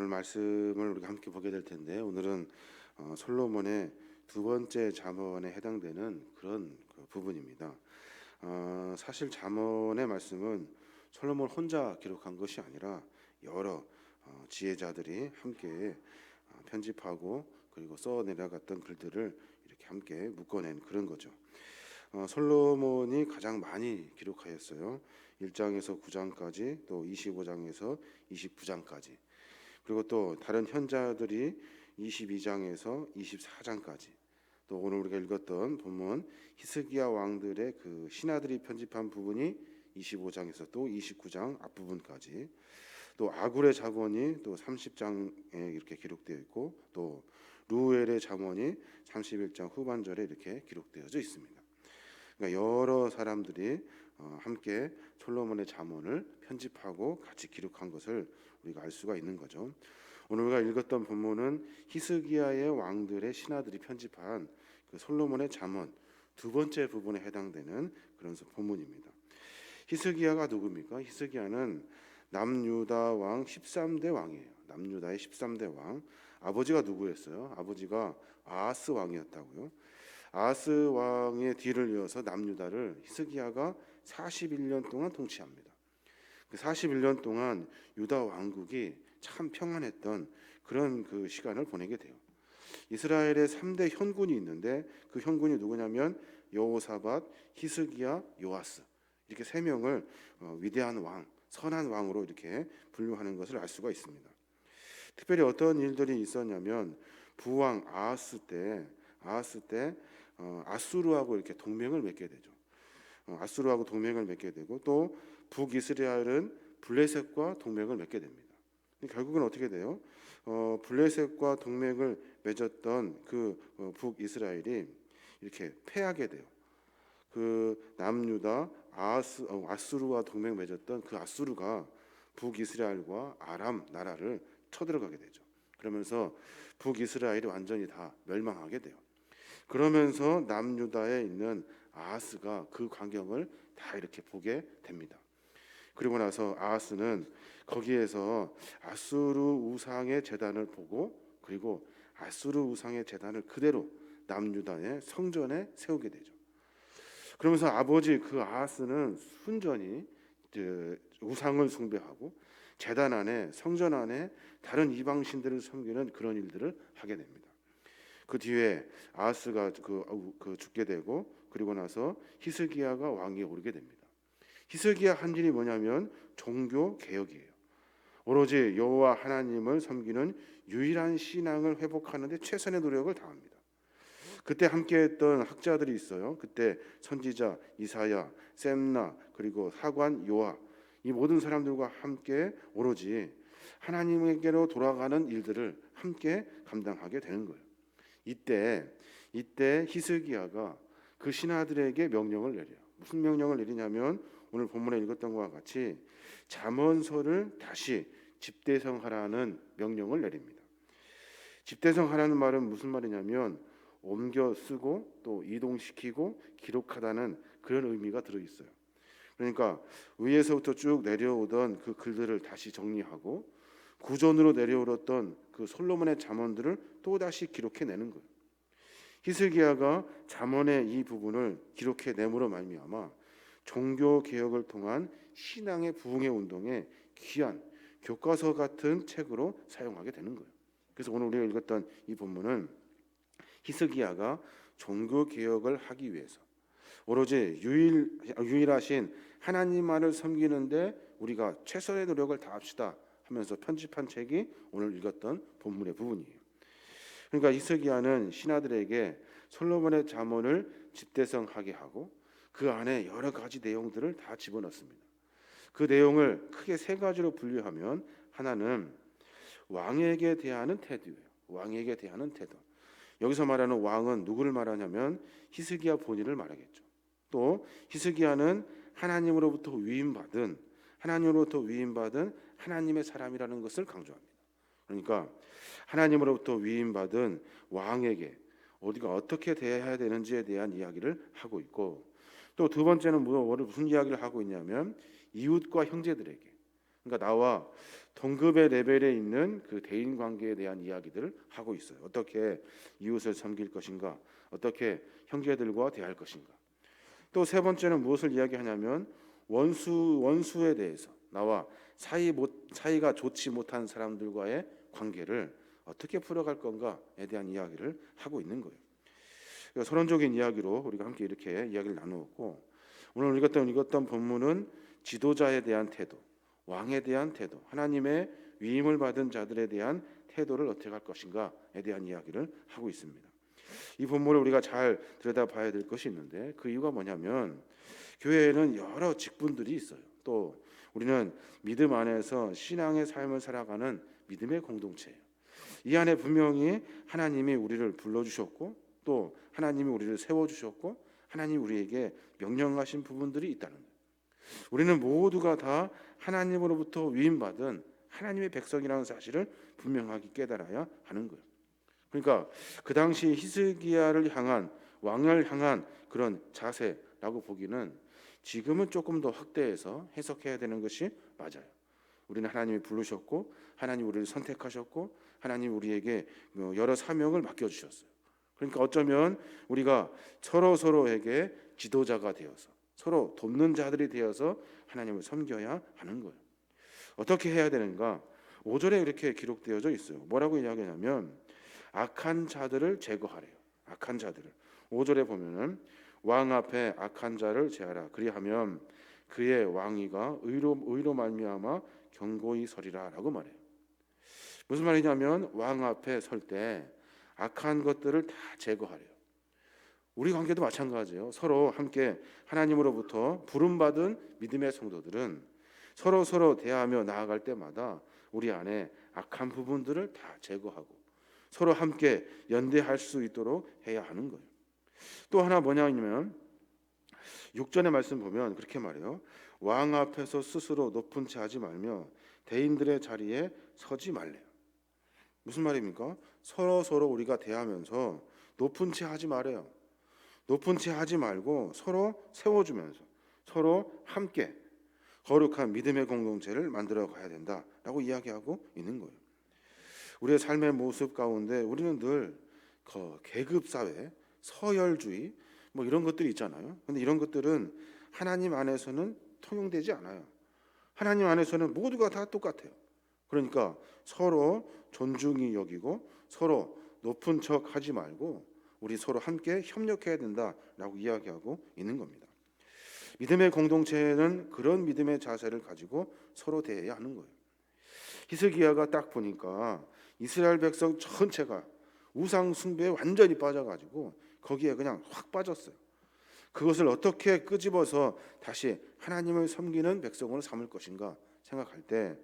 오늘 말씀을 우리가 함께 보게 될 텐데 오늘은 솔로몬의 두 번째 잠언에 해당되는 그런 부분입니다. 사실 잠언의 말씀은 솔로몬 혼자 기록한 것이 아니라 여러 지혜자들이 함께 편집하고 그리고 써 내려갔던 글들을 이렇게 함께 묶어낸 그런 거죠. 솔로몬이 가장 많이 기록하였어요. 1장에서 9장까지 또 25장에서 29장까지 그리고 또 다른 현자들이 22장에서 24장까지 또 오늘 우리가 읽었던 본문 히스기야 왕들의 그 신하들이 편집한 부분이 25장에서 또 29장 앞부분까지 또 아굴의 잠언이 또 30장에 이렇게 기록되어 있고 또 루엘의 잠언이 31장 후반절에 이렇게 기록되어져 있습니다. 그러니까 여러 사람들이 함께 솔로몬의 잠언을 편집하고 같이 기록한 것을 우리가 알 수가 있는 거죠. 오늘 우리가 읽었던 본문은 히스기야의 왕들의 신하들이 편집한 그 솔로몬의 잠언 두 번째 부분에 해당되는 그런 본문입니다. 히스기야가 누굽니까? 히스기야는 남유다 왕 13대 왕이에요. 남유다의 13대 왕. 아버지가 누구였어요? 아버지가 아하스 왕이었다고요. 아하스 왕의 뒤를 이어서 남유다를 히스기야가 41년 동안 통치합니다. 그 41년 동안 유다 왕국이 참 평안했던 그런 그 시간을 보내게 돼요. 이스라엘의 3대 현군이 있는데 그 현군이 누구냐면 여호사밧, 히스기야, 요아스 이렇게 세 명을 위대한 왕, 선한 왕으로 이렇게 분류하는 것을 알 수가 있습니다. 특별히 어떤 일들이 있었냐면 부왕 아하스 때 아수르하고 이렇게 동맹을 맺게 되죠. 아수르하고 동맹을 맺게 되고 또 북이스라엘은 블레셋과 동맹을 맺게 됩니다. 결국은 어떻게 돼요? 블레셋과 동맹을 맺었던 그 북이스라엘이 이렇게 패하게 돼요. 그 남유다 아수르와 동맹 맺었던 그 아수르가 북이스라엘과 아람 나라를 쳐들어가게 되죠. 그러면서 북이스라엘이 완전히 다 멸망하게 돼요. 그러면서 남유다에 있는 아하스가 그 광경을 다 이렇게 보게 됩니다. 그리고 나서 아하스는 거기에서 아수르 우상의 제단을 보고 그리고 아수르 우상의 제단을 그대로 남유다의 성전에 세우게 되죠. 그러면서 아버지 그 아하스는 순전히 우상을 숭배하고 제단 안에 성전 안에 다른 이방 신들을 섬기는 그런 일들을 하게 됩니다. 그 뒤에 아하스가 죽게 되고 그리고 나서 히스기야가 왕위에 오르게 됩니다. 히스기야 한 일이 뭐냐면 종교 개혁이에요. 오로지 여호와 하나님을 섬기는 유일한 신앙을 회복하는 데 최선의 노력을 다합니다. 그때 함께했던 학자들이 있어요. 그때 선지자 이사야, 셈나 그리고 사관 요아 이 모든 사람들과 함께 오로지 하나님에게로 돌아가는 일들을 함께 감당하게 되는 거예요. 이때 히스기야가 그 신하들에게 명령을 내려요. 무슨 명령을 내리냐면 오늘 본문에 읽었던 것과 같이 잠언서를 다시 집대성하라는 명령을 내립니다. 집대성하라는 말은 무슨 말이냐면 옮겨 쓰고 또 이동시키고 기록하다는 그런 의미가 들어있어요. 그러니까 위에서부터 쭉 내려오던 그 글들을 다시 정리하고 구전으로 내려오던 그 솔로몬의 잠언들을 또다시 기록해내는 거예요. 히스기야가 잠언의 이 부분을 기록해냄으로 말미암아 종교 개혁을 통한 신앙의 부흥의 운동에 귀한 교과서 같은 책으로 사용하게 되는 거예요. 그래서 오늘 우리가 읽었던 이 본문은 히스기야가 종교 개혁을 하기 위해서 오로지 유일하신 하나님만을 섬기는데 우리가 최선의 노력을 다합시다 하면서 편집한 책이 오늘 읽었던 본문의 부분이에요. 그러니까 히스기야는 신하들에게 솔로몬의 잠언을 집대성하게 하고 그 안에 여러 가지 내용들을 다 집어넣습니다. 그 내용을 크게 세 가지로 분류하면 하나는 왕에게 대하는 태도예요. 왕에게 대하는 태도. 여기서 말하는 왕은 누구를 말하냐면 히스기야 본인을 말하겠죠. 또 히스기야는 하나님으로부터 위임받은 하나님의 사람이라는 것을 강조합니다. 그러니까 하나님으로부터 위임받은 왕에게 우리가 어떻게 대해야 되는지에 대한 이야기를 하고 있고 또 두 번째는 무슨 이야기를 하고 있냐면 이웃과 형제들에게 그러니까 나와 동급의 레벨에 있는 그 대인 관계에 대한 이야기들을 하고 있어요. 어떻게 이웃을 섬길 것인가, 어떻게 형제들과 대할 것인가. 또 세 번째는 무엇을 이야기하냐면 원수에 대해서 나와 사이가 좋지 못한 사람들과의 관계를 어떻게 풀어갈 건가에 대한 이야기를 하고 있는 거예요. 그러니까 서론적인 이야기로 우리가 함께 이렇게 이야기를 나누었고, 오늘 읽었던 본문은 지도자에 대한 태도, 왕에 대한 태도, 하나님의 위임을 받은 자들에 대한 태도를 어떻게 할 것인가에 대한 이야기를 하고 있습니다. 이 본문을 우리가 잘 들여다봐야 될 것이 있는데, 그 이유가 뭐냐면 교회에는 여러 직분들이 있어요. 또 우리는 믿음 안에서 신앙의 삶을 살아가는 믿음의 공동체예요. 이 안에 분명히 하나님이 우리를 불러주셨고, 또 하나님이 우리를 세워주셨고, 하나님이 우리에게 명령하신 부분들이 있다는 거예요. 우리는 모두가 다 하나님으로부터 위임받은 하나님의 백성이라는 사실을 분명하게 깨달아야 하는 거예요. 그러니까 그 당시 히스기야를 향한, 왕을 향한 그런 자세라고 보기는 지금은 조금 더 확대해서 해석해야 되는 것이 맞아요. 우리는 하나님이 부르셨고, 하나님 우리를 선택하셨고, 하나님 우리에게 여러 사명을 맡겨주셨어요. 그러니까 어쩌면 우리가 서로에게 지도자가 되어서, 서로 돕는 자들이 되어서 하나님을 섬겨야 하는 거예요. 어떻게 해야 되는가? 5절에 이렇게 기록되어져 있어요. 뭐라고 이야기하냐면 악한 자들을 제거하래요. 악한 자들을. 5절에 보면은 왕 앞에 악한 자를 제하라. 그리하면 그의 왕위가 의로 말미암아 견고히 서리라라고 말해요. 무슨 말이냐면 왕 앞에 설 때 악한 것들을 다 제거하래요. 우리 관계도 마찬가지예요. 서로 함께 하나님으로부터 부름받은 믿음의 성도들은 서로 대하며 나아갈 때마다 우리 안에 악한 부분들을 다 제거하고 서로 함께 연대할 수 있도록 해야 하는 거예요. 또 하나 뭐냐면 6절의 말씀 보면 그렇게 말해요. 왕 앞에서 스스로 높은 채 하지 말며 대인들의 자리에 서지 말래요. 무슨 말입니까? 서로 우리가 대하면서 높은 채 하지 말아요. 높은 채 하지 말고 서로 세워주면서 서로 함께 거룩한 믿음의 공동체를 만들어 가야 된다라고 이야기하고 있는 거예요. 우리의 삶의 모습 가운데 우리는 늘 계급 사회, 서열주의 뭐 이런 것들이 있잖아요. 근데 이런 것들은 하나님 안에서는 통용되지 않아요. 하나님 안에서는 모두가 다 똑같아요. 그러니까 서로 존중히 여기고 서로 높은 척 하지 말고 우리 서로 함께 협력해야 된다라고 이야기하고 있는 겁니다. 믿음의 공동체는 그런 믿음의 자세를 가지고 서로 대해야 하는 거예요. 히스기야가 딱 보니까 이스라엘 백성 전체가 우상 숭배에 완전히 빠져가지고 거기에 그냥 확 빠졌어요. 그것을 어떻게 끄집어서 다시 하나님을 섬기는 백성으로 삼을 것인가 생각할 때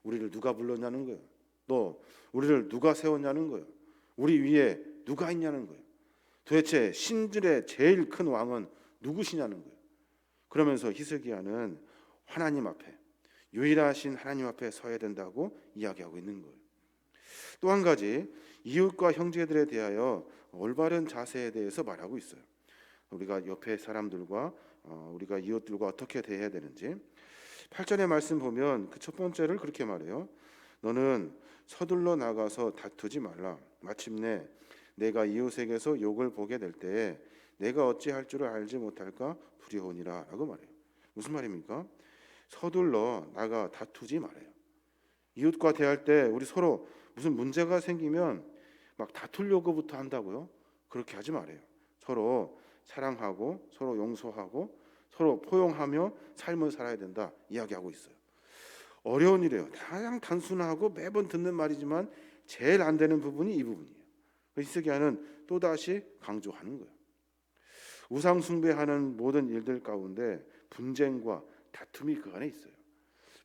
우리를 누가 불렀냐는 거예요. 또 우리를 누가 세웠냐는 거예요. 우리 위에 누가 있냐는 거예요. 도대체 신들의 제일 큰 왕은 누구시냐는 거예요. 그러면서 히스기야는 하나님 앞에, 유일하신 하나님 앞에 서야 된다고 이야기하고 있는 거예요. 또 한 가지 이웃과 형제들에 대하여 올바른 자세에 대해서 말하고 있어요. 우리가 옆에 사람들과 우리가 이웃들과 어떻게 대해야 되는지 8절의 말씀 보면 그 첫 번째를 그렇게 말해요. 너는 서둘러 나가서 다투지 말라. 마침내 내가 이웃에게서 욕을 보게 될 때에 내가 어찌할 줄을 알지 못할까 두려우니라 라고 말해요. 무슨 말입니까? 서둘러 나가 다투지 말아요. 이웃과 대할 때 우리 서로 무슨 문제가 생기면 막 다투려고부터 한다고요? 그렇게 하지 말아요. 서로 사랑하고 서로 용서하고 서로 포용하며 삶을 살아야 된다 이야기하고 있어요. 어려운 일이에요. 가장 단순하고 매번 듣는 말이지만 제일 안 되는 부분이 이 부분이에요. 히스기야는 또다시 강조하는 거예요. 우상 숭배하는 모든 일들 가운데 분쟁과 다툼이 그 안에 있어요.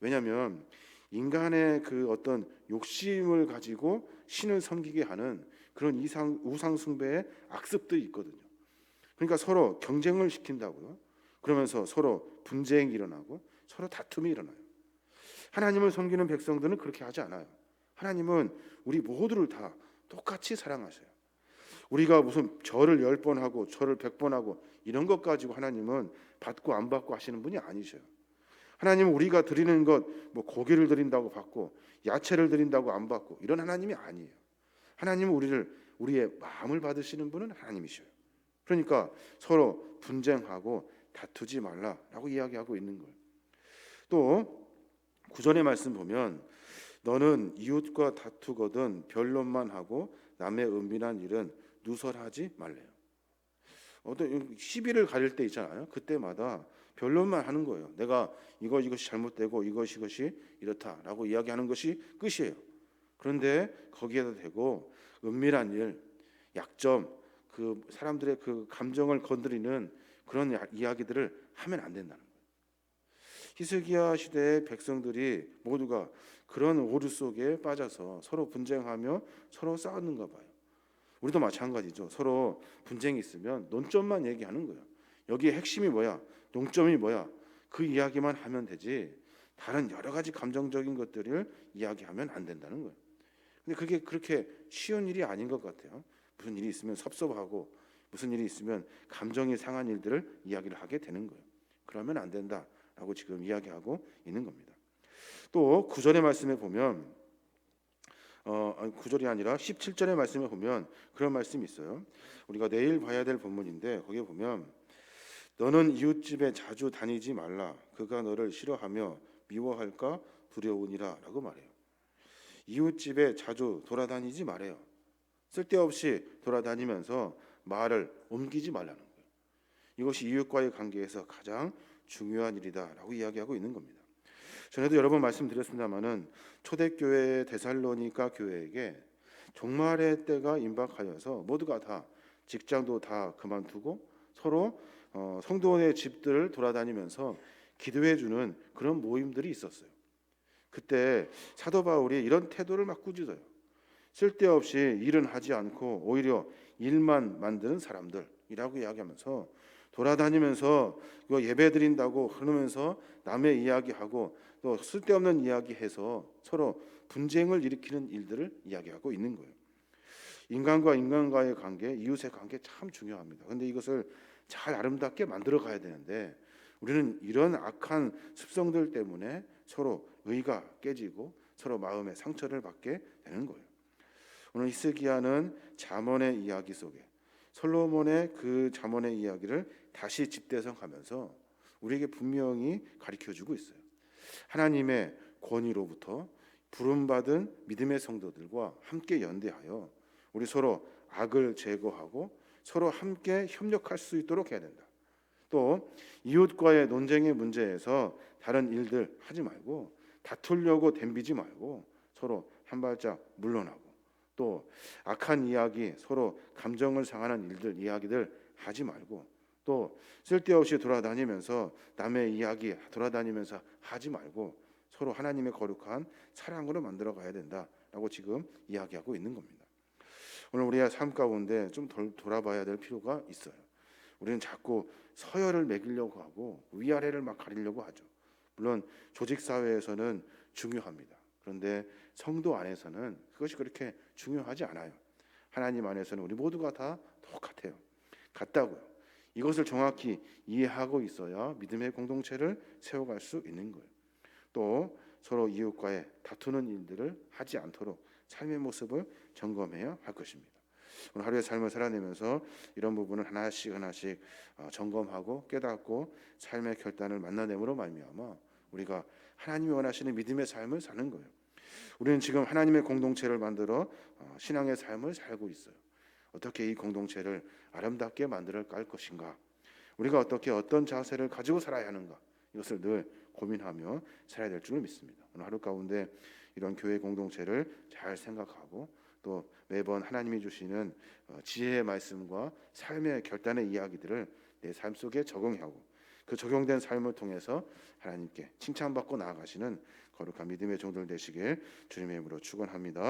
왜냐하면 인간의 그 어떤 욕심을 가지고 신을 섬기게 하는 그런 우상 숭배의 악습들이 있거든요. 그러니까 서로 경쟁을 시킨다고요. 그러면서 서로 분쟁이 일어나고 서로 다툼이 일어나요. 하나님을 섬기는 백성들은 그렇게 하지 않아요. 하나님은 우리 모두를 다 똑같이 사랑하셔요. 우리가 무슨 절을 10번 하고 절을 100번 하고 이런 것 가지고 하나님은 받고 안 받고 하시는 분이 아니셔요. 하나님은 우리가 드리는 것, 뭐 고기를 드린다고 받고 야채를 드린다고 안 받고 이런 하나님이 아니에요. 하나님은 우리의 마음을 받으시는 분은 하나님이셔요. 그러니까 서로 분쟁하고 다투지 말라라고 이야기하고 있는 거예요. 또 구절의 말씀 보면 너는 이웃과 다투거든 변론만 하고 남의 은밀한 일은 누설하지 말래요. 어떤 시비를 가릴 때 있잖아요. 그때마다 변론만 하는 거예요. 내가 이것이 잘못되고 이것이 이렇다라고 이야기하는 것이 끝이에요. 그런데 거기에다 대고 은밀한 일, 약점, 그 사람들의 그 감정을 건드리는 그런 이야기들을 하면 안 된다는 거예요. 히스기야 시대의 백성들이 모두가 그런 오류 속에 빠져서 서로 분쟁하며 서로 싸웠는가 봐요. 우리도 마찬가지죠. 서로 분쟁이 있으면 논점만 얘기하는 거예요. 여기에 핵심이 뭐야? 용점이 뭐야? 그 이야기만 하면 되지 다른 여러 가지 감정적인 것들을 이야기하면 안 된다는 거예요. 근데 그게 그렇게 쉬운 일이 아닌 것 같아요. 무슨 일이 있으면 섭섭하고 무슨 일이 있으면 감정이 상한 일들을 이야기를 하게 되는 거예요. 그러면 안 된다라고 지금 이야기하고 있는 겁니다. 또 9절의 말씀에 보면 9절이 아니라 17절의 말씀에 보면 그런 말씀이 있어요. 우리가 내일 봐야 될 본문인데 거기에 보면 너는 이웃집에 자주 다니지 말라. 그가 너를 싫어하며 미워할까 두려우니라 라고 말해요. 이웃집에 자주 돌아다니지 말아요. 쓸데없이 돌아다니면서 말을 옮기지 말라는 거예요. 이것이 이웃과의 관계에서 가장 중요한 일이다라고 이야기하고 있는 겁니다. 전에도 여러 번 말씀드렸습니다마는 초대교회 데살로니가 교회에게 종말의 때가 임박하여서 모두가 다 직장도 다 그만두고 서로 성도의 집들을 돌아다니면서 기도해주는 그런 모임들이 있었어요. 그때 사도 바울이 이런 태도를 막 꾸짖어요. 쓸데없이 일은 하지 않고 오히려 일만 만드는 사람들이라고 이야기하면서 돌아다니면서 예배 드린다고 그러면서 남의 이야기하고 또 쓸데없는 이야기해서 서로 분쟁을 일으키는 일들을 이야기하고 있는 거예요. 인간과 인간과의 관계, 이웃의 관계 참 중요합니다. 그런데 이것을 잘 아름답게 만들어 가야 되는데 우리는 이런 악한 습성들 때문에 서로 의가 깨지고 서로 마음의 상처를 받게 되는 거예요. 오늘 히스기야는 잠언의 이야기 속에 솔로몬의 그 잠언의 이야기를 다시 집대성하면서 우리에게 분명히 가르쳐주고 있어요. 하나님의 권위로부터 부름받은 믿음의 성도들과 함께 연대하여 우리 서로 악을 제거하고 서로 함께 협력할 수 있도록 해야 된다. 또 이웃과의 논쟁의 문제에서 다른 일들 하지 말고 다투려고 덤비지 말고 서로 한 발짝 물러나고 또 악한 이야기 서로 감정을 상하는 일들 이야기들 하지 말고 또 쓸데없이 돌아다니면서 남의 이야기 돌아다니면서 하지 말고 서로 하나님의 거룩한 사랑으로 만들어 가야 된다라고 지금 이야기하고 있는 겁니다. 오늘 우리의 삶 가운데 좀 돌아봐야 될 필요가 있어요. 우리는 자꾸 서열을 매기려고 하고 위아래를 막 가리려고 하죠. 물론 조직 사회에서는 중요합니다. 그런데 성도 안에서는 그것이 그렇게 중요하지 않아요. 하나님 안에서는 우리 모두가 다 똑같아요. 같다고요. 이것을 정확히 이해하고 있어야 믿음의 공동체를 세워갈 수 있는 거예요. 또 서로 이웃과의 다투는 일들을 하지 않도록 삶의 모습을 점검해야 할 것입니다. 오늘 하루의 삶을 살아내면서 이런 부분을 하나씩 점검하고 깨닫고 삶의 결단을 만나냄으로 말미암아 우리가 하나님이 원하시는 믿음의 삶을 사는 거예요. 우리는 지금 하나님의 공동체를 만들어 신앙의 삶을 살고 있어요. 어떻게 이 공동체를 아름답게 만들어 갈 것인가? 우리가 어떤 자세를 가지고 살아야 하는가? 이것을 늘 고민하며 살아야 될 줄 믿습니다. 오늘 하루 가운데 이런 교회 공동체를 잘 생각하고 또 매번 하나님이 주시는 지혜의 말씀과 삶의 결단의 이야기들을 내 삶 속에 적용하고 그 적용된 삶을 통해서 하나님께 칭찬받고 나아가시는 거룩한 믿음의 종들 되시길 주님의 이름으로 축원합니다.